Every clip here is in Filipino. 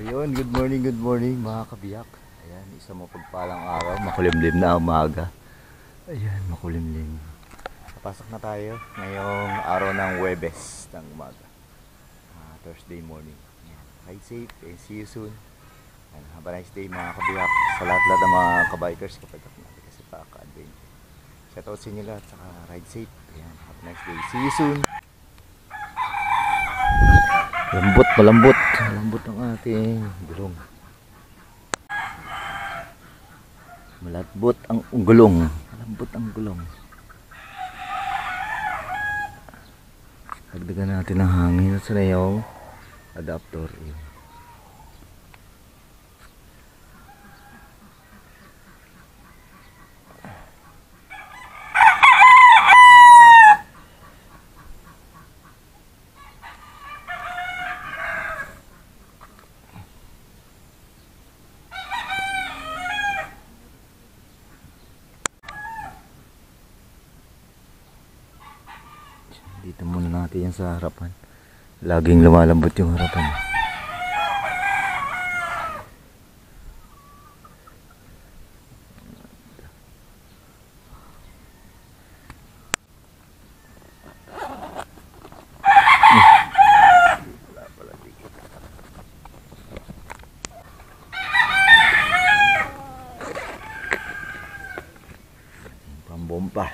Ayun, good morning mga kabiyak. Ayan, isang mapagpalang araw, makulimlim na umaga. Ayan, makulimlim. Papasok na tayo ngayong araw ng Huwebes ng umaga. Thursday morning. Ayan, ride safe and see you soon. Ayan, have a nice day mga kabiyak. Sa lahat-lahat ng mga kabikers kapag natin kasi ka-adventure. Shoutout sa inyo lahat, saka ride safe. Ayan, have a nice day. See you soon. Malambot ang ating gulong. Malambot ang gulong. Dagdagan natin ng hangin sa yung adapter. Dito muna natin yan sa harapan. Laging lumalambot yung harapan. Pambomba.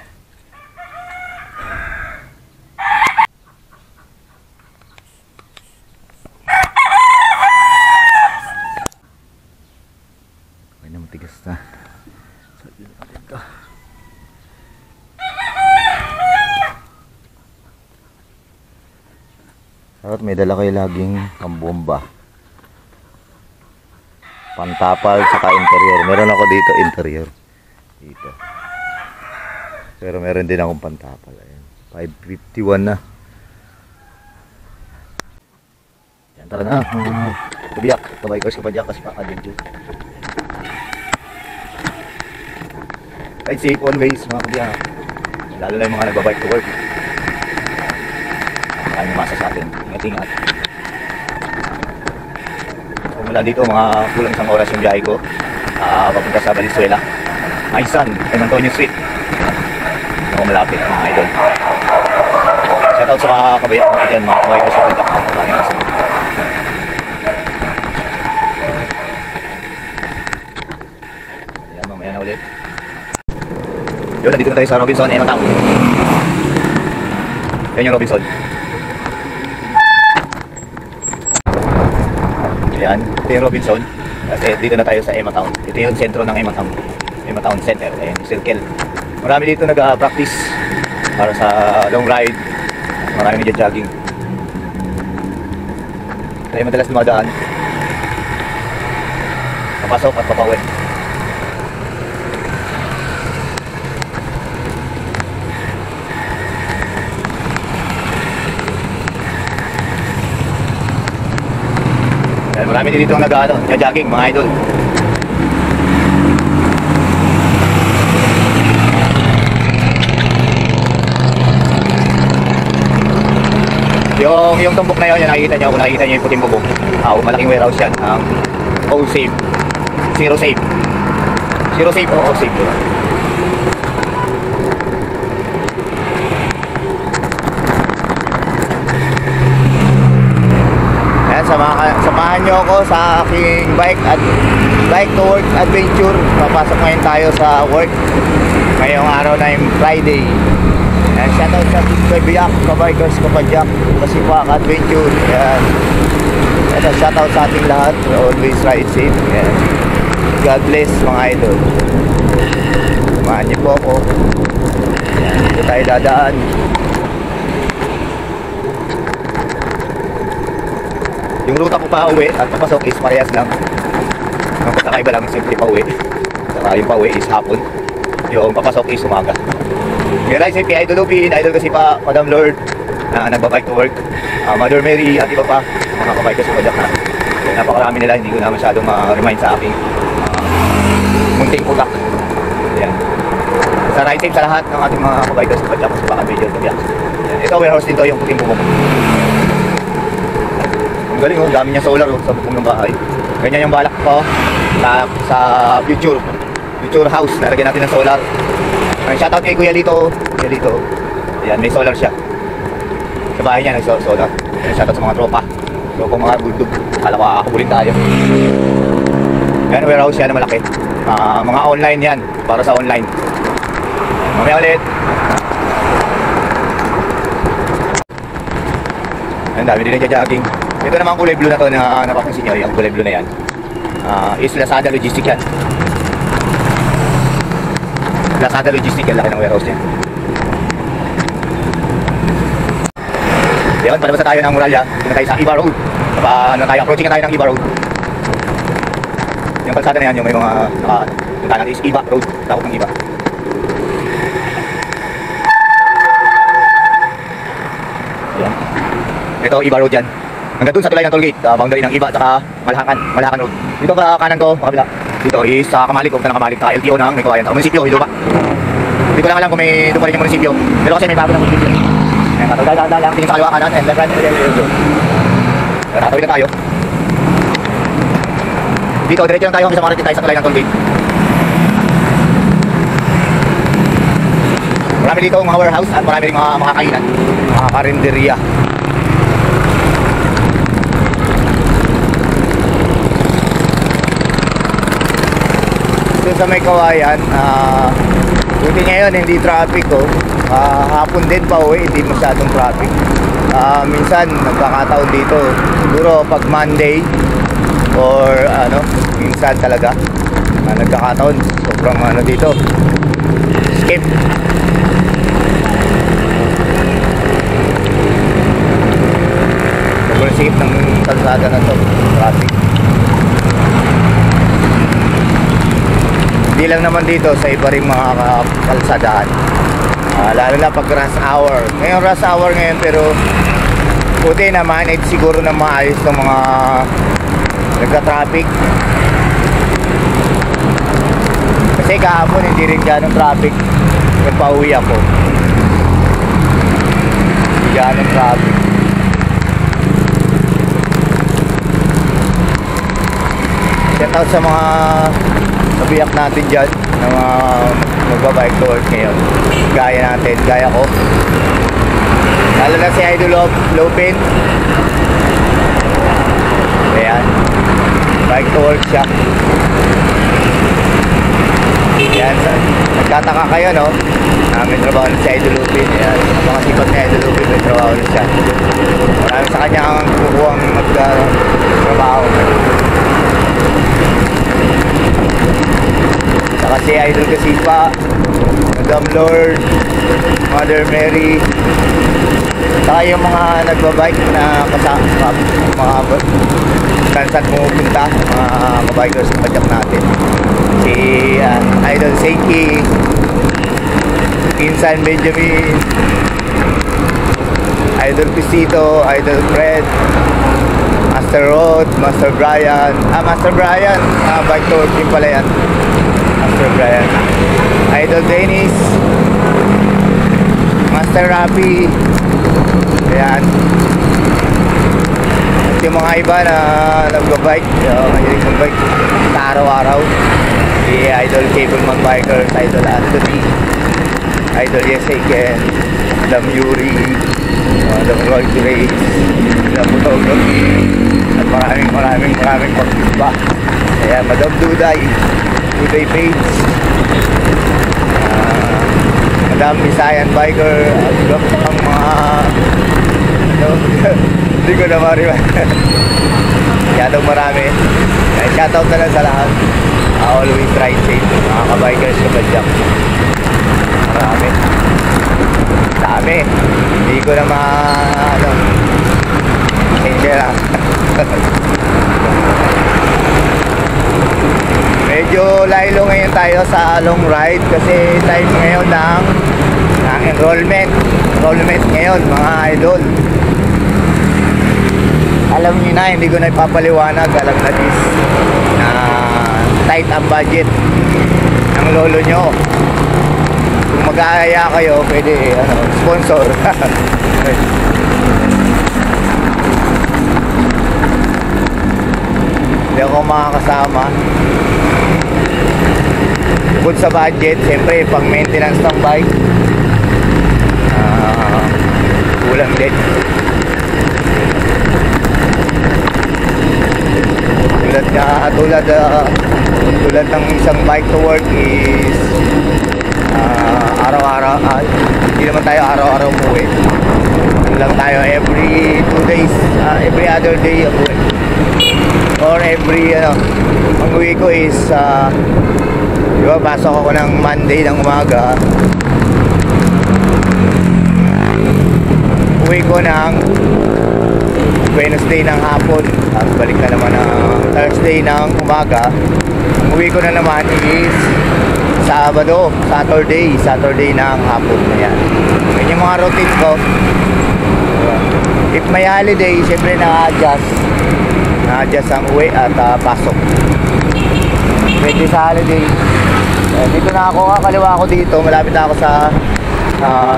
Matigas na. Sabihin natin ito. Dapat may dala kayo laging pambomba. Pantapal saka interior. Meron ako dito interior. Dito. Pero meron din akong pantapal. Ayan. 551 na. Yan tara na. Kabiyak. Kabikers kapadyak kasi pa-adventure. Ride safe always mga kabiyak. Lalo na yung mga nagbabike to work. Maraming masa sa atin. Ingat-ingat. Mula dito mga kulang isang oras yung biyahe ko. Papunta sa Valenzuela. Aysan, San Antonio Street. Ako malapit mga idol. Shoutout sa mga kabiyak natin dyan, mga kabiyak sa kontak. Ayan, mamaya na ulit. Yun, nandito na tayo sa Robinson, Town. Yan yung Robinson. Yan, ito yung Robinson. Kasi dito na tayo sa Town. Ito yung sentro ng Town Center. Ayan, circle. Marami dito nag-practice para sa long ride. Marami nag-jogging. Tayo madalas dumadaan. Papasok at papauwi. Marami din dito nag-jogging mga idol. Yung tumbok na yun, nakikita nyo, kung nakikita nyo yung puting bubong. Malaking warehouse yan. All safe. Zero safe. Zero safe o all safe. Samahan nyo ako sa aking bike to work adventure. Papasok ngayon tayo sa work ngayong araw na yung Friday. And shoutout sa kabiyak, kabikers, kapadyak, kasipak, adventure. Yan. Ito shoutout sa ating lahat. Always ride safe. Yan. God bless mga idol. Samahan nyo po ako. Yan. Dito tayo dadaan. Yung ruta ko pa uwi at papasok is parehas lang. Ang pagkakaiba lang simple pa uwi. Saka yung pa uwi is hapon. Yung papasok is umaga. Yung ride safe kay Idol Lupin, Idol kasi pa, Madam Lord na nagbabike to work. Mother Mary at iba pa, mga kabikers sa Pajak na. Napakarami nila, hindi ko na masyadong ma-remind sa aking munting utak. Ayan. Sa ride safe sa lahat ng ating mga kabikers sa Pajak sa Paka-Major Kabiyak. Ito warehouse din to, yung puting bubong. Ang galing, oh, dami niya solar sa bubong ng bahay. Ganyan yung balak ko sa future house. Lalagyan natin ng solar. Shoutout kay Kuya Lito. Kuya Lito. Ayan, may solar siya. Sa bahay niya, nag-solar. Shoutout sa mga tropa. So kung mga buldog, kala ko kakabulin tayo. Ayan, warehouse yan na malaki. Mga online yan, para sa online. Mamaya ulit. Ang dami din nagja-jogging. Ito naman kulay blue na to na napapansin nyo. Yung kulay blue na yan is Lazada Logistic yan. Lazada Logistic yan, laki ng warehouse niya. Yun, palabas na tayo ng Muralya. Dito na tayo sa Iba Road. Approaching na tayo ng Iba Road. Yung kalsada na yan, yung may mga yung kanan is Iba Road. Takot ng Iba. Ayan. Ito, Iba Road yan. Hanggang dun sa tulay ng tollgate, boundary ng Iba at saka Malahakan Road. Dito pa kanan ko, pakabila. Dito is sa Kamalig, kung ng Kamalig, sa LTO ng may kawayan. Sa munisipyo, Hiluba. Hindi ko lang alam kung may doon pa rin yung munisipyo. Pero kasi may bago ng munisipyo. Ayan, katulad lang, tingin sa kaliwa kanan, and left hand, tatawid na tayo. Dito, diretso lang tayo hanggang sa Maritin tayo sa tulay ng tollgate. Marami dito mga warehouse at marami rin mga kainan, mga karinderya. Sa may kawayan, buti ngayon hindi traffic ko. Hapon din pa uwi, hindi masyadong traffic. Minsan nagkakataon dito, siguro pag Monday or minsan talaga nagkakataon, sobrang dito, skip. Sobrang skip ng kalsada na to, traffic. Hindi lang naman dito, sa iba rin mga kalsadaan, lalo na pag rush hour. Ngayon rush hour ngayon, pero buti naman siguro na maayos ng mga nagka-traffic. Kasi kahapon hindi rin ganong traffic nung pauwi ako. Hindi ganong traffic. Shout out sa mga nabiyak natin dyan na mga magbabike to work ngayon, gaya natin, gaya ko, lalo na si Idol Lopin. Ayan, bike to work siya. Ayan, nagtataka kayo no, may trabaho na si Idol Lopin. Ayan, mga sipat na Idol Lopin, may trabaho na siya. Marami sa kanya ang kukuhang magtrabaho. Saka si Idol Kasipa, Madam Lord, Mother Mary, saka yung mga nagbabike na kasama, mga kansan pumupunta, mga kabikers na padyak natin. Si Idol Seiki, Insan Benjamin, Idol Pisito, Idol Fred, Master Rod, Master Brian, bike tour team pala yan. Master Brian, Idol Dennis, Master Rafi. Ayan. At yung mga iba na nagbabike, mahilig magbike sa araw-araw, si Idol Cable Man Bikers, Idol Anthony, Idol Yeseken, Madam Yuri, Madam Roy Grace, Madam Photography, at maraming pagbiba. Ayan, Madam Duday Page, Madam Visayan Biker, at ang mga hindi ko na mariwan. Masyadong marami. Shoutout na lang sa lahat. Always ride safe, mga kabikers sa Badyak. Marami. Dami. Hindi ko na hindi lang. Medyo laylo ngayon tayo sa long ride kasi time ngayon ng enrollment ngayon, mga idol. Alam niyo na, hindi ko na ipapaliwanag. Alam na this na tight ang budget ng lolo nyo. Kung mag-aaya kayo, pwede sponsor. Hindi ako akong mga kasama. Bukod sa budget, siyempre pang maintenance ng bike, kulang din. Tulad ng isang bike to work is araw-araw, hindi naman tayo araw-araw umuwi. Lang tayo every 2 days, every other day umuwi. Or every ang uwi ko is diba, pasok ako ng Monday ng umaga, uwi ko ng Wednesday ng hapon, tapos balik na naman ng Thursday ng umaga. Ang uwi ko na naman is Saturday ng hapon. Ayan, yun yung mga routine ko. If may holiday, syempre na-adjust ang uwi at pasok. Pwede sa holiday. Dito na ako, kaliwa ako dito, malapit na ako sa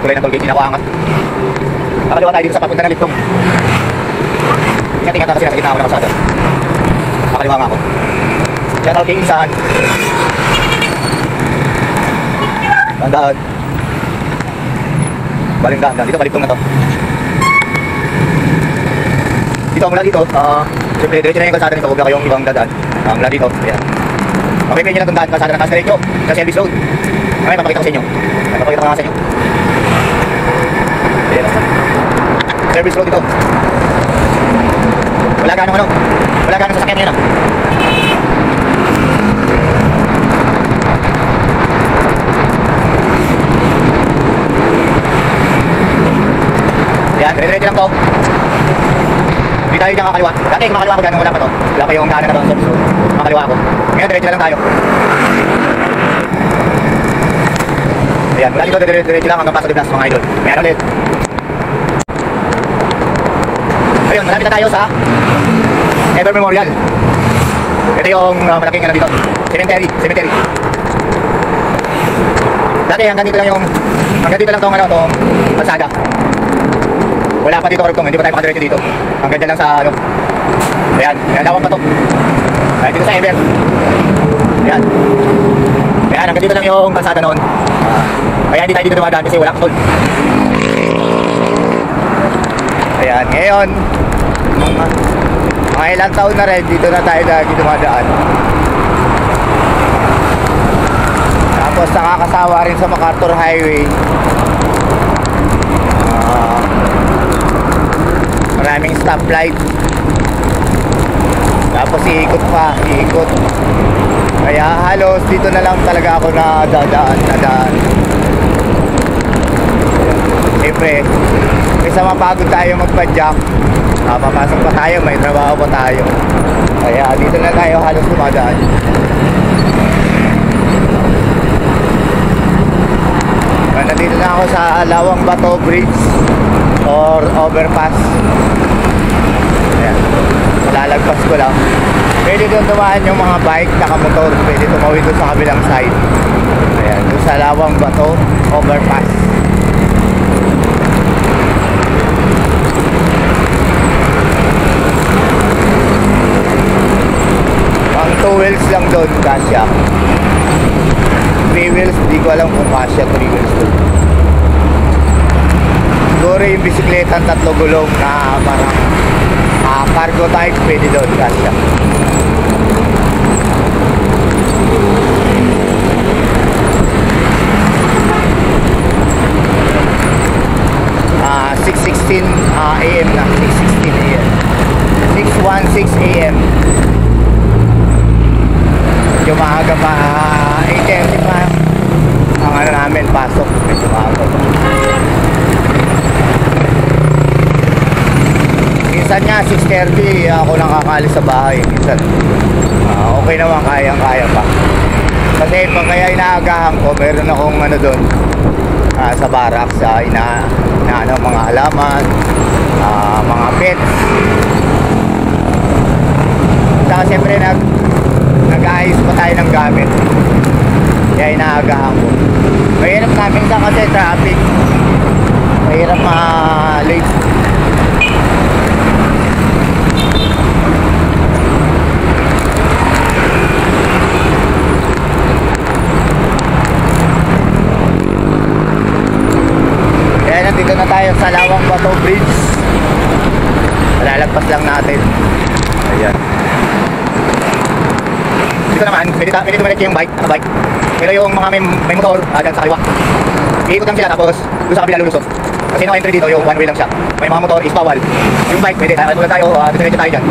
tulay ng tollgate, Inakuangat. Kakaliwa tayo dito sa papunta ng Litong. Ingat-ingat kasi nakikita ako ng kalsada. Kakaliwa nga ako. Diyan ako kay Insan. Tandaan. Balingdahan. Dito, Balitong na to. Dito, mula dito, siyempre, diretso na yung kalsada nito, huwag na kayong ibang dadaan. Mula dito, ayan. Pag-pay nyo lang itong daan, kalsada na diretso, sa Elvis Road. May papakita ko sa inyo. May papakita ko nga sa inyo. Ayan. Service road ito. Wala ganong sasakyan ngayon. Ayan, dire-diretso lang to. Hindi tayo dyan kakaliwa. Dati makaliwa ko dyan nung wala pa to. Wala pa yung daanan na to sa service road. Makaliwa ako. Ngayon, diretso lang tayo. Ayan, mula dito, diretso lang hanggang Paso de Blas, mga idol. Meron ulit. Ayun, malapit na tayo sa Ever Memorial. Ito yung malaking dito, cemetery. Dati hanggang dito lang tong kalsada. Wala pa dito karugtong, hindi pa tayo makadiretso dito. Hanggang dyan lang sa ayan, lawak pa to. Ayan, dito sa Ever. Ayan, hanggang dito lang yung kalsada noon. Kaya hindi tayo dito dumadaan kasi wala tol. Ayan, ngayon mga ilang taon na rin dito na tayo lagi dumadaan. Tapos nakakasawa rin sa MacArthur Highway. Maraming stoplight. Tapos iikot. Kaya halos dito na lang talaga ako na dadaan. Siyempre, kaysa mapagod tayo magpa-jack, papasok pa tayo, may trabaho pa tayo. Kaya dito na tayo halos dumadaan. Nandito na ako sa Lawang Bato Bridge or overpass. Ayan, lalagpas ko lang. Pwede doon dumaan yung mga bike, nakamotor. Pwede tumawid doon sa kabilang side. Ayan, doon sa Lawang Bato overpass. Ang 2 wheels lang doon, kasya. 3 wheels, di ko alam kung kasya 3 wheels doon. Siguro yung bisikleta 3 gulong na parang cargo type, pwede doon, kasya. Uh, 6:16 AM na, 6:16 AM. 6:16 AM. Medyo maaga pa, 8:30 pa ang ano namin, pasok. Medyo maaga pa. Minsan nga 6:30 ako nakakalis sa bahay. Minsan okay naman, kayang-kaya pa. Kasi pag kaya inaagahan ko, meron akong ano doon sa barracks, mga halaman, mga pets. Saka siyempre nag-aayos pa tayo ng gamit, kaya inaagahan ko. Mahirap namin sa kasi traffic, mahirap late. lang natin. Ayan. Dito naman, pwede dumiretso yung bike. Pero yung mga may motor, dyan sa kaliwa, iikot lang sila tapos doon sa kabila lulusot. Kasi no entry dito, yung one way lang siya. May mga motor is bawal. Yung bike, pwede. Tulad tayo, diretso tayo dyan.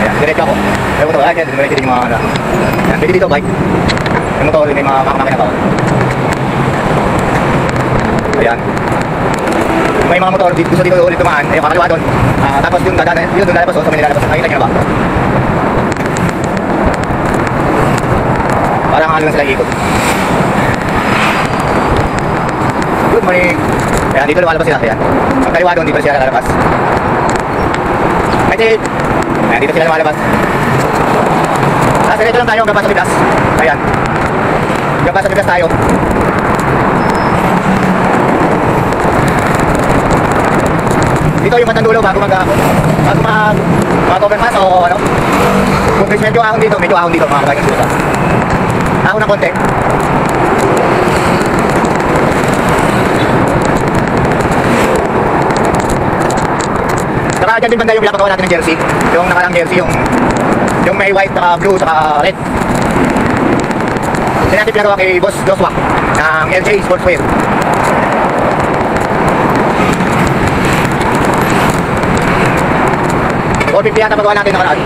Ayan, diretso ako. Yung motor, dyan, diretso din yung mga, ayan, pwede dito, bike. Yung motor, may mga makina bawal. Ayan. May mga motor, gusto dito ulit tumaan, ayun, kakaliwa doon. Tapos yung dadaan, yun doon lalabas, sa may nilalabas. Nakita nyo na ba? Parang ano lang sila ikot. Good morning. Ayan, dito lumalabas sila. Ayan. Pag kaliwa doon, dito sila lalabas. That's it. Ayan, dito sila lumalabas. Diretso lang tayo hanggang pa sa Biblas. Ayan. Hanggang pa sa Biblas tayo. Dito yung Batang Dulo bago mag-overpass o ano. Kung medyo ahon dito, mga kabagay dito. Ahon ng konti. Saka dyan din banda yung pinapagawa natin ng jersey. Yung nakalang jersey, yung may white, saka blue, saka red. Yan natin pinagawa kay Boss Joshua ng LJ Sportswear. 450 yata magawa natin nakaraan.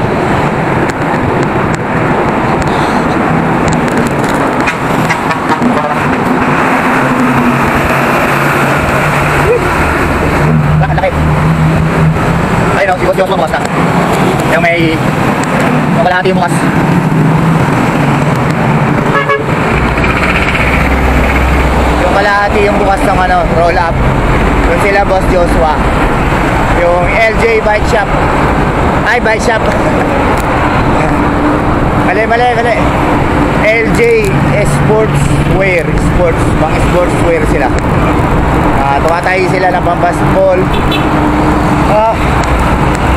Laki. Ayun o, si Boss Joshua bukas na. Yung may kalahati yung bukas. Yung kalahati yung bukas ng ano, roll up. Yung sila Boss Joshua. Yung LJ Bike Shop. Ay, Bike Shop. Mali. LJ Sportswear. Pang sportswear sila. Tumatay sila ng pang-basketball,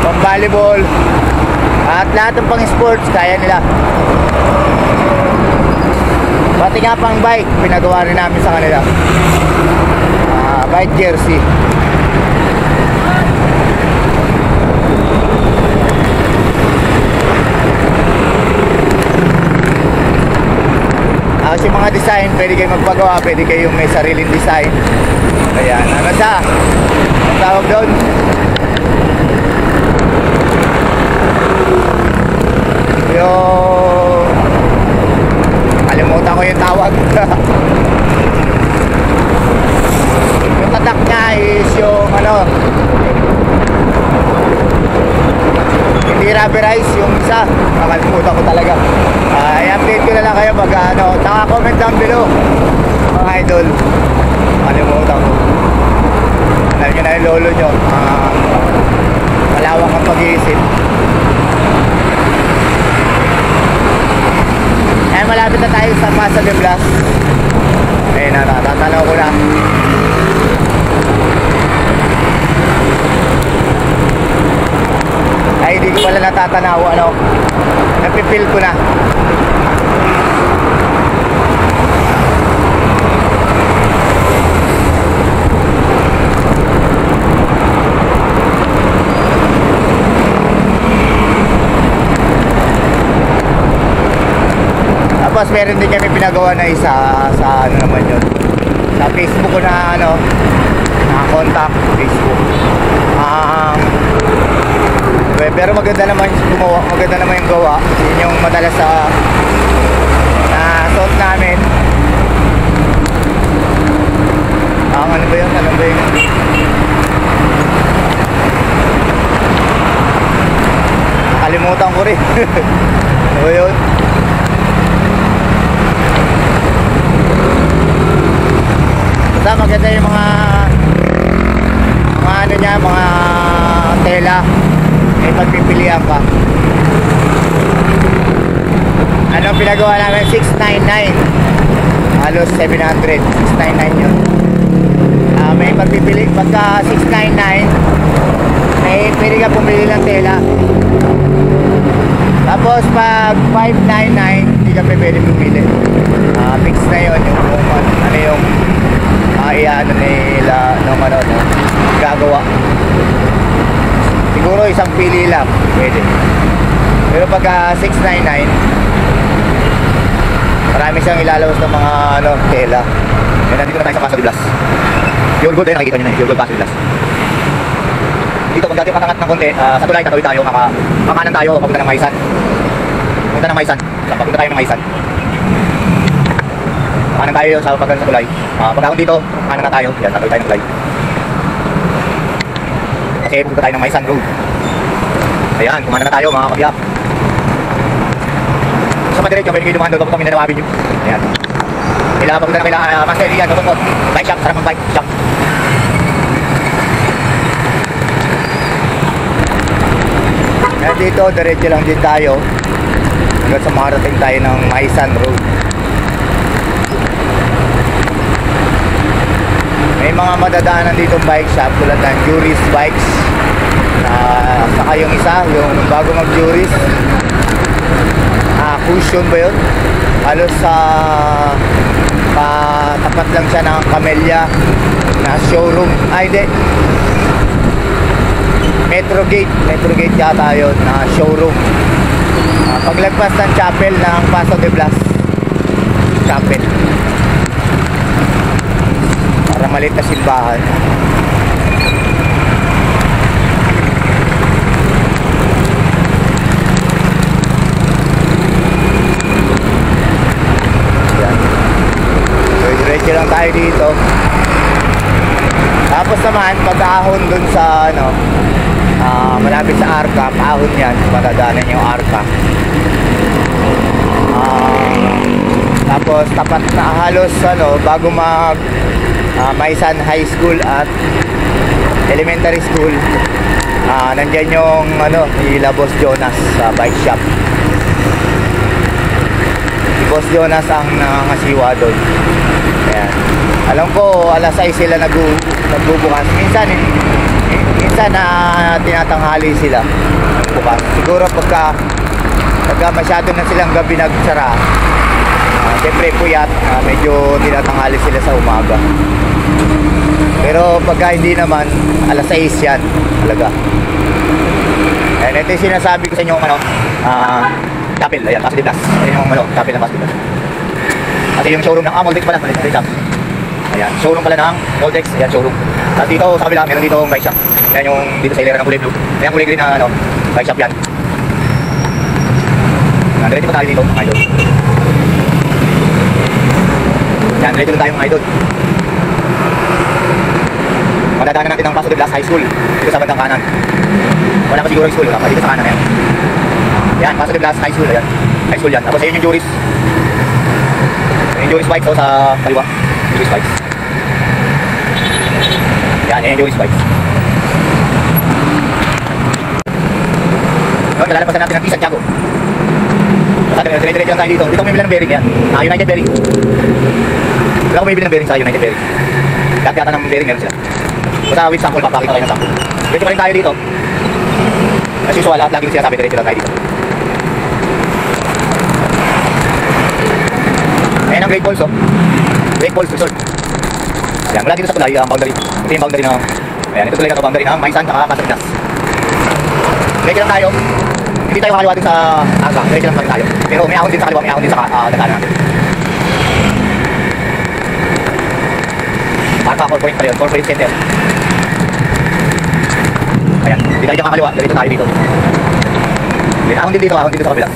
pang-volleyball, at lahat ng pang-sports kaya nila. Pati nga pang bike, pinagawa rin namin sa kanila. Bike jersey. Kasi mga design, pwede kayo magpagawa, pwede kayong may sariling design. Ayan, ano siya? Ang tawag doon? Yung... kalimutan ko yung tawag. Yung tatak niya is yung ano... hindi rubberized yung isa. Nakalimutan ko talaga. I-update ko na lang kayo pag ano. Naka-comment down below mga idol. Nakalimutan ko. Alam nyo na yung lolo nyo. Malawak ang pag-iisip. Eh, malapit na tayo sa Paso de Blas. Ayun na, natatanaw ko na. Ay, hindi ko pala natatanaw, ano, napipil ko na. Tapos meron din kami pinagawa na isa sa ano naman yun, sa Facebook ko na ano, na contact Facebook. Pero maganda naman yung gawa. Yun yung madalas sa suot namin. Ano ba yun? Nakalimutan ko rin. Ano ba yun? Basta maganda yung mga ano niya, mga tela. May pagpipilian pa. Ano pinagawa namin? 699. Halos 700. 699 yun. May pagpipili. Pagka 699, may pwede ka pumili ng tela. Tapos pag 599, hindi ka pwede pumili. Fix na yun. Yung ano yung ano nila nung ano, gagawa. isang pili lang, pwede. Pero pagka 699, marami siyang ilalawas ng mga ano, tela. Yan, nandito na tayo sa Paso de Blas. Pure gold, nakikita nyo na, pure gold Paso de Blas. Dito, kung dati kakangat ng konti, sa tulay, tatawid tayo, kakanan tayo, papunta ng Maisan. Papunta ng Maisan, papunta tayo ng Maisan. Kanan tayo sa pagkakas sa tulay. Pagkakon dito, kanan na tayo, yan, tatawid tayo ng tulay. Kasi pupunta tayo ng Maisan Road. Ayan, kumanan na tayo mga kabiyak. Sa padiretso, pwede kayo dumaan doon, kami nanawabin nyo. Ayan. Kailangan papunta na kailangan, Master Ian, tutukot. Bike shop, sarap ng bike shop. Ayan dito, diretso lang din tayo. Hanggang sa makarating tayo ng Maisan Road. May mga madadaanan ditong bike shop tulad ng Juris Bikes. Saka yung isa, yung bago mag-Juris. Cushion ba yun? Halos sa tapat lang siya ng Camellia na showroom. Ay, hindi. Metrogate yata yun na showroom. Paglagpas ng chapel ng Paso de Blas chapel. Para maliit na simbahan. Yan. So, diretso lang tayo dito. Tapos naman, pag-ahon dun sa ano, malapit sa Arca, paahon yan, madadaanan yung Arca. Tapos tapat na halos ano, bago mag Maisan High School at Elementary School, nandyan yung ano, nila Boss Jonas sa bike shop. Si Boss Jonas ang nangasiwa doon. Ayan. Alam ko alas 6 sila nagbubukas. Minsan tinatanghali sila bukas. Siguro pagka masyado na silang gabi nagsara, siyempre puyat, medyo tinatanghali sila sa umaga. Pero pagka hindi naman, alas 6 yan talaga. And ito yung sinasabi ko sa inyo, ano, chapel, ayan, Paso de Blas. Ayan yung ano, chapel ng Paso de Blas. At yung showroom ng Moldex pala, ayan, showroom pala ng Moldex, ayan, showroom. At dito sa kabila, meron dito bike shop. Ayan yung dito sa hilera ng kulay blue. Ayan kulay green na ano, bike shop yan. Diretso pa tayo dito, mga idol. Yan, diretso na tayo mga idol. Madadaanan natin ang Paso de Blas High School dito sa bandang kanan. Wala pa siguro yung school, wala pa dito sa kanan. Ayan, yan, Paso de Blas High School. Ayan, high school yan. Tapos ayun yung Juris. Yung Juris Bikes, so sa kaliwa. Juris Bikes. Yan, yung Juris Bikes. Noon, kalalapasan natin ang T. Santiago. Dire-diretso lang tayo dito. Dito may bibili ng bearing yan. United Bearing. Wala ko may bibili ng bearing sa United Bearing. Lahat yata ng bearing meron sila. Basta with sample, papakita kayo ng sample. Diretso pa rin tayo dito. As usual, lahat lagi sila sabi, diretso lang tayo dito. Ayan ang Great Falls, oh. Great Falls Resort. Ayan, mula dito sa tulay, ang boundary. Ito yung boundary ng, ayan, ito tulay na boundary ng Maisan at Paso de Blas. Diretso lang tayo. Hindi tayo makaliwa dun sa Arca, diretso lang tayo. Pero may ahon din sa kaliwa, may ahon din sa dagana natin. Arca Corporate pa rin, Corporate Center. Ayan, hindi tayo kakaliwa, diretso tayo dito. May ahon din dito sa kabila.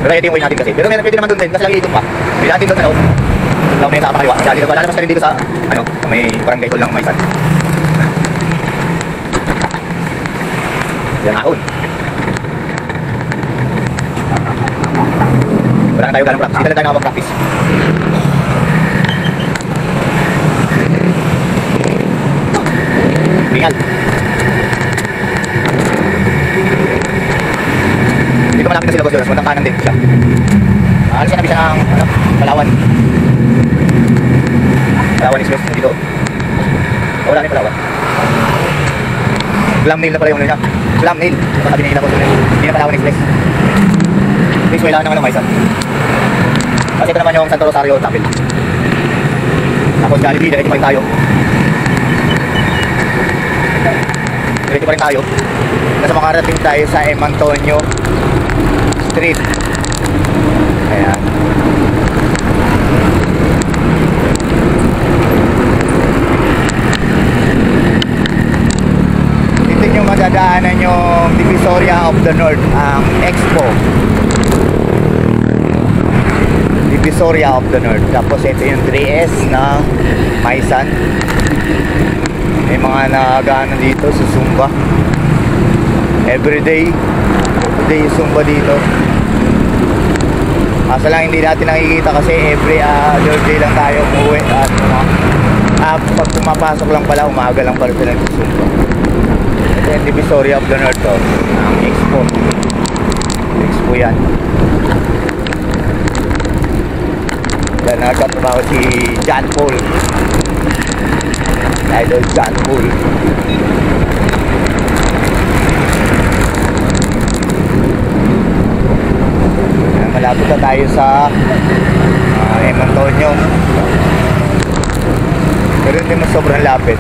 Pero ito yung way natin kasi. Pero pwede naman dun din, kasi lagi ikot pa. May natin dun sa loob. Lang may sa kakaliwa. Kaya dito, lalabas ka rin dito sa, ano, may barangay toll lang Maisan. Yan ahon. Wala na tayo ganang practice. Dito na tayo nakapag-practice. Ringal. Dito malapit na sila Boss Jonas. Matang kanan din siya. Alis ka na bisa ng ano, Palawan. Palawan Express dito. Wala na yung Palawan. Glam nail na pala yung ano niya. Glam nail. Sabi niya Boss Jonas. Hindi na Palawan Express. Please, wala naman ng Maisan. Kasi ito naman yung Santo Rosario Chapel. Tapos Jollibee, diretso pa rin tayo. Diretso pa rin tayo. Nasa makarating tayo sa M. Antonio Street. Ayan. Dito nyo madadaanan yung Divisoria of the North, ang Expo. Divisoria of the North. Tapos ito yung 3S na Maisan. May mga nagaanan dito sa Zumba. Everyday yung Zumba dito. Asa lang hindi natin nakikita kasi every other day lang tayo umuwi. At pag pumapasok lang pala, umaga lang pala sila sa Zumba. Ito yung Divisoria of the North to. Ang Expo. Expo yan. Yan, nagtatrabaho si John Paul. Idol John Paul. Yan, malapit na tayo sa M. Antonio. Pero hindi mo sobrang lapit.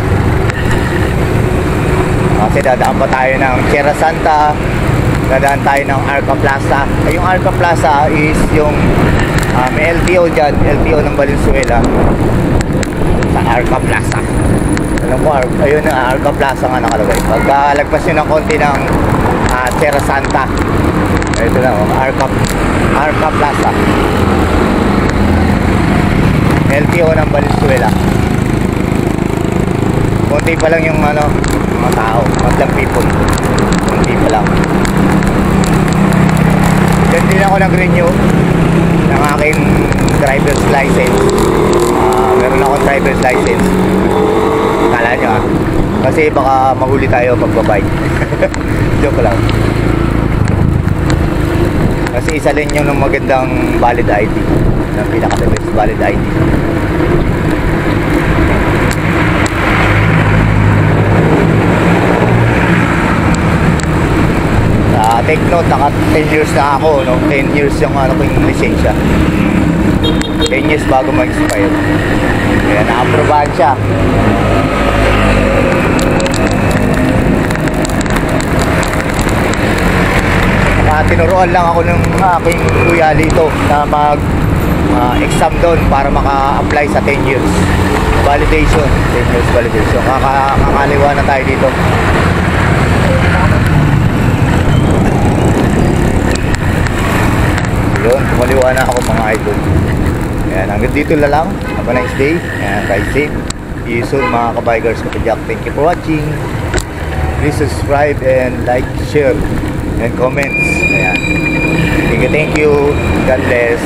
Kasi dadaan pa tayo ng Sierra Santa. Dadaan tayo ng Arca Plaza. Yung Arca Plaza is yung may LTO dyan, LTO ng Valenzuela sa Arca Plaza. Alam mo, ayun na, Arca Plaza nga nakalagay. Pagkalagpas nyo ng konti ng Sierra Santa, ito na, Arca Plaza, LTO ng Valenzuela. Konti pa lang yung mga tao, maglang people. Konti pa lang. Diyan din ako nag-renew ng aking driver's license. Meron akong driver's license. Kala nyo kasi baka mahuli tayo pagbabike. Joke lang. Kasi isa rin yun ng magandang valid ID, ng pinaka-best valid ID. Take note, naka 10 years na ako, no? 10 years yung yung lisensya. 10 years bago mag-expire. Kaya na-aprobahan siya. Tinuruan lang ako ng aking kuya dito na mag-exam doon para maka-apply sa 10 years validation. 10 years validation. Kakaliwa na tayo dito. Yun, kumaliwa na ako mga idol. Ayan, hanggang dito na lang. Have a nice day. Ayan, ride safe. See you soon mga kabikers. Kapajak, thank you for watching. Please subscribe and like, share, and comments. Ayan. Thank you. God bless.